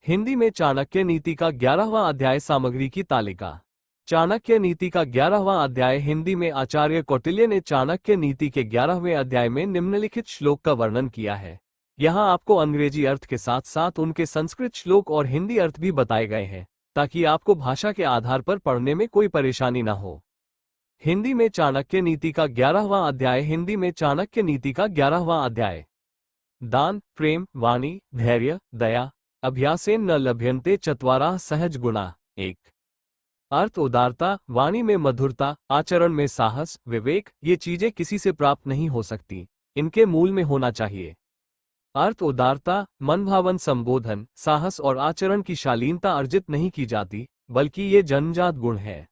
हिंदी में चाणक्य नीति का 11वां अध्याय सामग्री की तालिका। चाणक्य नीति का 11वां अध्याय हिंदी में आचार्य कौटिल्य ने चाणक्य नीति के 11वें अध्याय में निम्नलिखित श्लोक का वर्णन किया है। यहाँ आपको अंग्रेजी अर्थ के साथ साथ उनके संस्कृत श्लोक और हिंदी अर्थ भी बताए गए हैं, ताकि आपको भाषा के आधार पर पढ़ने में कोई परेशानी न हो। हिंदी में चाणक्य नीति का 11वां अध्याय। हिंदी में चाणक्य नीति का 11वां अध्याय। दान, प्रेम, वाणी, धैर्य, दया, अभ्यासेन न लभ्यन्ते चत्वारः सहज गुणा। 1। अर्थ उदारता, वाणी में मधुरता, आचरण में साहस, विवेक, ये चीजें किसी से प्राप्त नहीं हो सकती, इनके मूल में होना चाहिए। अर्थ उदारता, मनभावन संबोधन, साहस और आचरण की शालीनता अर्जित नहीं की जाती, बल्कि ये जन्मजात गुण है।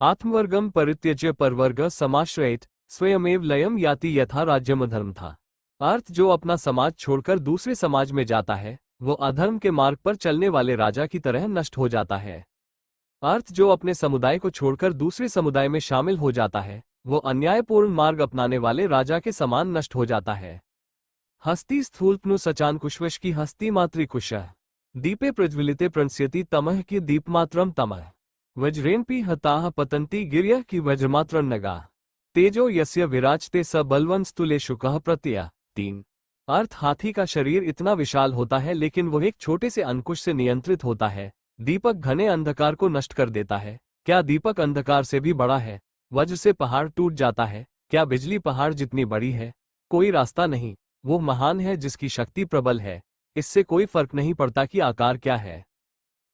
आत्मवर्गम परित्यज्य परवर्ग समाश्रयेत स्वयमेव लयम याति यथा राज्यमधर्म था। अर्थ जो अपना समाज छोड़कर दूसरे समाज में जाता है, वो अधर्म के मार्ग पर चलने वाले राजा की तरह नष्ट हो जाता है। अर्थ जो अपने समुदाय को छोड़कर दूसरे समुदाय में शामिल हो जाता है, वो अन्यायपूर्ण मार्ग अपनाने वाले राजा के समान नष्ट हो जाता है। हस्ती स्थूल्पनु सचान कुशवश की हस्ती मातृकुशः दीपे प्रज्वलिते प्रणस्यति तमः की दीपमात्रम तमः वज्रेन्पि हताः पतन्ति गिर्यः की वज्रमात्रं नगा तेजो यस्य विराजते स बलवन् स्तुले शुकः प्रत्यय। 3। अर्थ हाथी का शरीर इतना विशाल होता है, लेकिन वह एक छोटे से अंकुश से नियंत्रित होता है। दीपक घने अंधकार को नष्ट कर देता है, क्या दीपक अंधकार से भी बड़ा है? वज्र से पहाड़ टूट जाता है, क्या बिजली पहाड़ जितनी बड़ी है? कोई रास्ता नहीं, वो महान है जिसकी शक्ति प्रबल है, इससे कोई फर्क नहीं पड़ता कि आकार क्या है।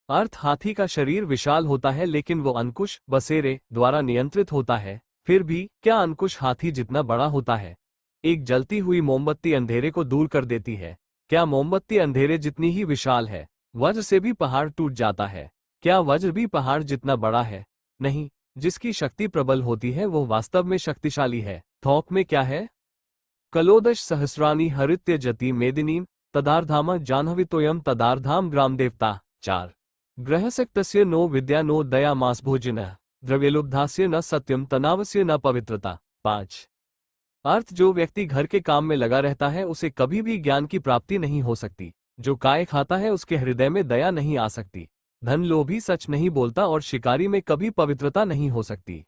अर्थ हाथी का शरीर विशाल होता है, लेकिन वो अंकुश बसेरे द्वारा नियंत्रित होता है। फिर भी क्या अंकुश हाथी जितना बड़ा होता है? एक जलती हुई मोमबत्ती अंधेरे को दूर कर देती है, क्या मोमबत्ती अंधेरे जितनी ही विशाल है? वज्र से भी पहाड़ टूट जाता है, क्या वज्र भी पहाड़ जितना बड़ा है? नहीं, जिसकी शक्ति प्रबल होती है वो वास्तव में शक्तिशाली है। थोक में क्या है? कलोदश सहस्राणी हरित्य जति मेदिनीम तदार्धाम जाह्नवितोयम तदार्धाम ग्राम देवता। 4। ग्रहसक्तस्य नो विद्या नो दया मास भोजनः द्रव्यलुब्धास्य न सत्यम तनावस्य न पवित्रता। 5। अर्थ जो व्यक्ति घर के काम में लगा रहता है, उसे कभी भी ज्ञान की प्राप्ति नहीं हो सकती। जो काय खाता है उसके हृदय में दया नहीं आ सकती। धन लोभी सच नहीं बोलता और शिकारी में कभी पवित्रता नहीं हो सकती।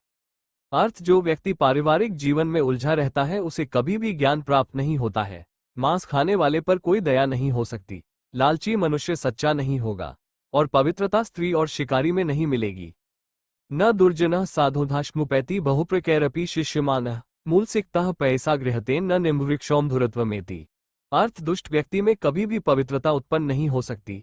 अर्थ जो व्यक्ति पारिवारिक जीवन में उलझा रहता है, उसे कभी भी ज्ञान प्राप्त नहीं होता है। मांस खाने वाले पर कोई दया नहीं हो सकती। लालची मनुष्य सच्चा नहीं होगा, और पवित्रता स्त्री और शिकारी में नहीं मिलेगी। न दुर्जनः साधुधाश्मुपैति बहुप्रकैरपि शिष्यमानः मूल सिक्तः पैसा गृहतेन न निम्बवृक्षोम धुरत्वमेति। अर्थ दुष्ट व्यक्ति में कभी भी पवित्रता उत्पन्न नहीं हो सकती,